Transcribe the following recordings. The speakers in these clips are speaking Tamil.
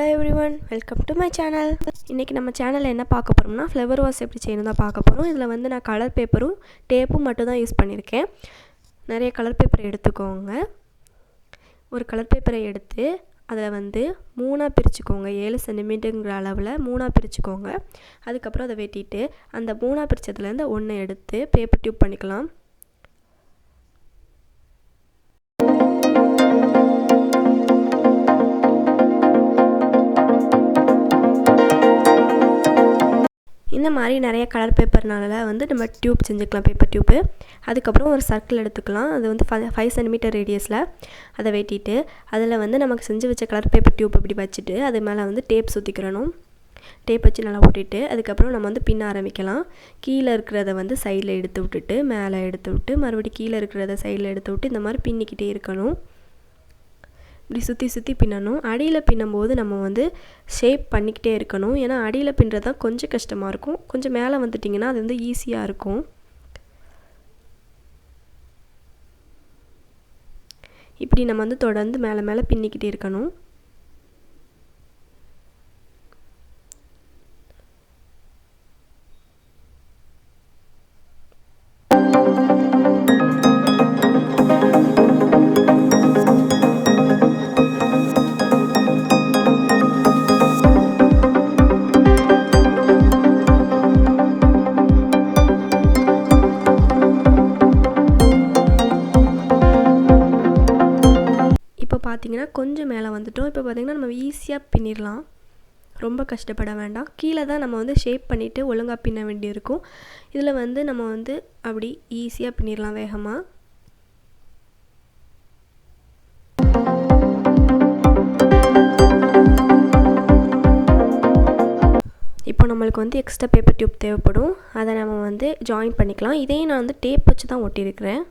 Hello everyone, welcome to my channel. இன்னைக்கு நம்ம சேனல்ல என்ன பார்க்க போறோம்னா ஃப்ளவர் வாஸ் எப்படி செய்யணும் தான் பார்க்க போறோம். இதுல வந்து நான் கலர் பேப்பரும் டேப்பும் மட்டும் தான் யூஸ் பண்ணிருக்கேன். நிறைய கலர் பேப்பர் எடுத்துக்கோங்க. ஒரு கலர் பேப்பரை எடுத்து அதை வந்து மூணா பிரிச்சுக்கோங்க. 7 சென்டிமீட்டர்ங்கிற அளவில் மூணா பிரிச்சுக்கோங்க. அதுக்கப்புறம் அதை வெட்டிட்டு அந்த மூணா பிரிச்சதுலேருந்து ஒன்று எடுத்து பேப்பர் டியூப் பண்ணிக்கலாம். இந்த மாதிரி நிறைய கலர் பேப்பர்னால வந்து நம்ம டியூப் செஞ்சுக்கலாம், பேப்பர் டியூப்பு. அதுக்கப்புறம் ஒரு சர்க்கிள் எடுத்துக்கலாம். அது வந்து 5 சென்டிமீட்டர் ரேடியஸில் அதை வெட்டிட்டு அதில் வந்து நமக்கு செஞ்சு வச்ச கலர் பேப்பர் டியூப் அப்படி வச்சுட்டு அது மேலே வந்து டேப் சுற்றிக்கிறணும். டேப் வச்சு நல்லா ஒட்டிட்டு அதுக்கப்புறம் நம்ம வந்து பின்ன ஆரம்பிக்கலாம். கீழே இருக்கிறத வந்து சைடில் எடுத்து விட்டுட்டு மேலே எடுத்து விட்டு மறுபடியும் கீழே இருக்கிறத சைடில் எடுத்து விட்டு இந்த மாதிரி பின்னிக்கிட்டே இருக்கணும். இப்படி சுற்றி சுற்றி பின்னணும். அடியில் பின்னும்போது நம்ம வந்து ஷேப் பண்ணிக்கிட்டே இருக்கணும். ஏன்னா அடியில் பின்னுறது தான் கொஞ்சம் கஷ்டமாக இருக்கும். கொஞ்சம் மேலே வந்துட்டிங்கன்னா அது வந்து ஈஸியாக இருக்கும். இப்படி நம்ம வந்து தொடர்ந்து மேலே மேலே பின்னிக்கிட்டே இருக்கணும். பார்த்திங்கன்னா கொஞ்சம் மேலே வந்துட்டோம். இப்போ பார்த்திங்கன்னா நம்ம ஈஸியாக பின்னிடலாம், ரொம்ப கஷ்டப்பட வேண்டாம். கீழே தான் நம்ம வந்து ஷேப் பண்ணிவிட்டு ஒழுங்காக பின்ன வேண்டியிருக்கும். இதில் வந்து நம்ம வந்து அப்படி ஈஸியாக பின்னிடலாம் வேகமாக. இப்போ நம்மளுக்கு வந்து எக்ஸ்ட்ரா பேப்பர் டியூப் தேவைப்படும். அதை நம்ம வந்து ஜாயின் பண்ணிக்கலாம். இதையும் நான் வந்து டேப் வச்சு தான் ஒட்டியிருக்கிறேன்.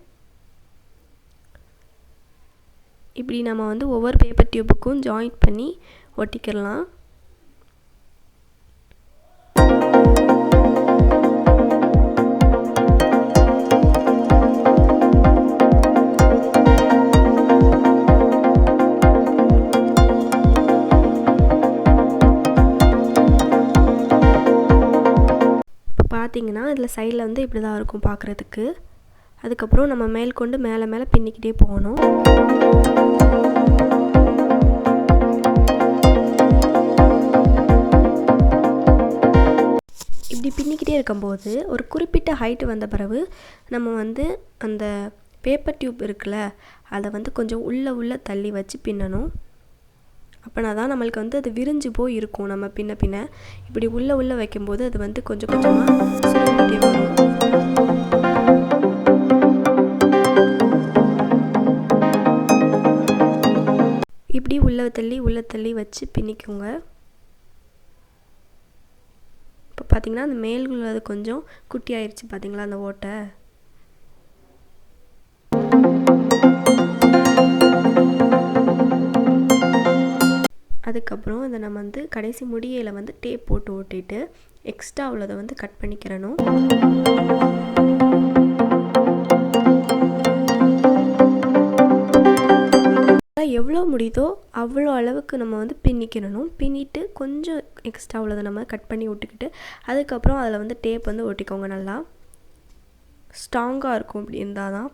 இப்படி நம்ம வந்து ஒவ்வொரு பேப்பர் டியூபுக்கும் ஜாயின் பண்ணி ஒட்டிக்கலாம். இப்போ பார்த்தீங்கன்னா இதில் சைடில் வந்து இப்படி தான் இருக்கும் பார்க்குறதுக்கு. அதுக்கப்புறம் நம்ம மேல் கொண்டு மேலே மேலே பின்னிக்கிட்டே போகணும். இப்படி பின்னிக்கிட்டே இருக்கும்போது ஒரு குறிப்பிட்ட ஹைட்டு வந்த பிறகு நம்ம வந்து அந்த பேப்பர் டியூப் இருக்குல்ல அதை வந்து கொஞ்சம் உள்ளே தள்ளி வச்சு பின்னணும். அப்படின்னா தான் நம்மளுக்கு வந்து அது விரிஞ்சு போய் இருக்கும். நம்ம பின்ன இப்படி உள்ளே வைக்கும்போது அது வந்து கொஞ்சம் கொஞ்சமாக சுருங்கிட்டே வரும். இப்படி உள்ளே தள்ளி வச்சு பின்னிக்கோங்க. இப்போ பார்த்தீங்கன்னா அந்த மேல் அது கொஞ்சம் குட்டி ஆயிடுச்சு பார்த்தீங்களா அந்த ஓட்டை. அதுக்கப்புறம் அதை நம்ம வந்து கடைசி முடியில் வந்து டேப் போட்டு ஒட்டிட்டு எக்ஸ்ட்ரா உள்ளதை வந்து கட் பண்ணிக்கிறணும். எவ்வளோ முடியுதோ அவ்வளோ அளவுக்கு நம்ம வந்து பின்னிக்கிறணும். பின்னிட்டு கொஞ்சம் எக்ஸ்ட்ரா உள்ளதை நம்ம கட் பண்ணி விட்டுக்கிட்டு அதுக்கப்புறம் அதில் வந்து டேப் வந்து ஒட்டிக்கோங்க. நல்லா ஸ்ட்ராங்காக இருக்கும். இப்படி இருந்தால் தான்.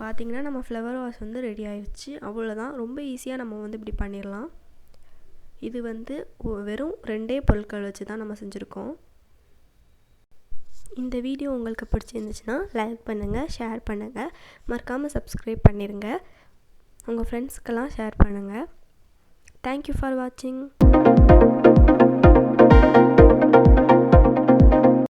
பார்த்திங்கன்னா நம்ம ஃப்ளவர் வாஸ் வந்து ரெடி ஆயிடுச்சு. அவ்வளோதான், ரொம்ப ஈஸியாக நம்ம வந்து இப்படி பண்ணிடலாம். இது வந்து வெறும் 2 பொருட்கள் வச்சு தான் நம்ம செஞ்சுருக்கோம். இந்த வீடியோ உங்களுக்கு பிடிச்சிருந்துச்சுன்னா லைக் பண்ணுங்கள், ஷேர் பண்ணுங்கள், மறக்காமல் சப்ஸ்கிரைப் பண்ணிடுங்க. உங்கள் ஃப்ரெண்ட்ஸ்க்கெல்லாம் ஷேர் பண்ணுங்கள். தேங்க்யூ ஃபார் வாட்சிங்.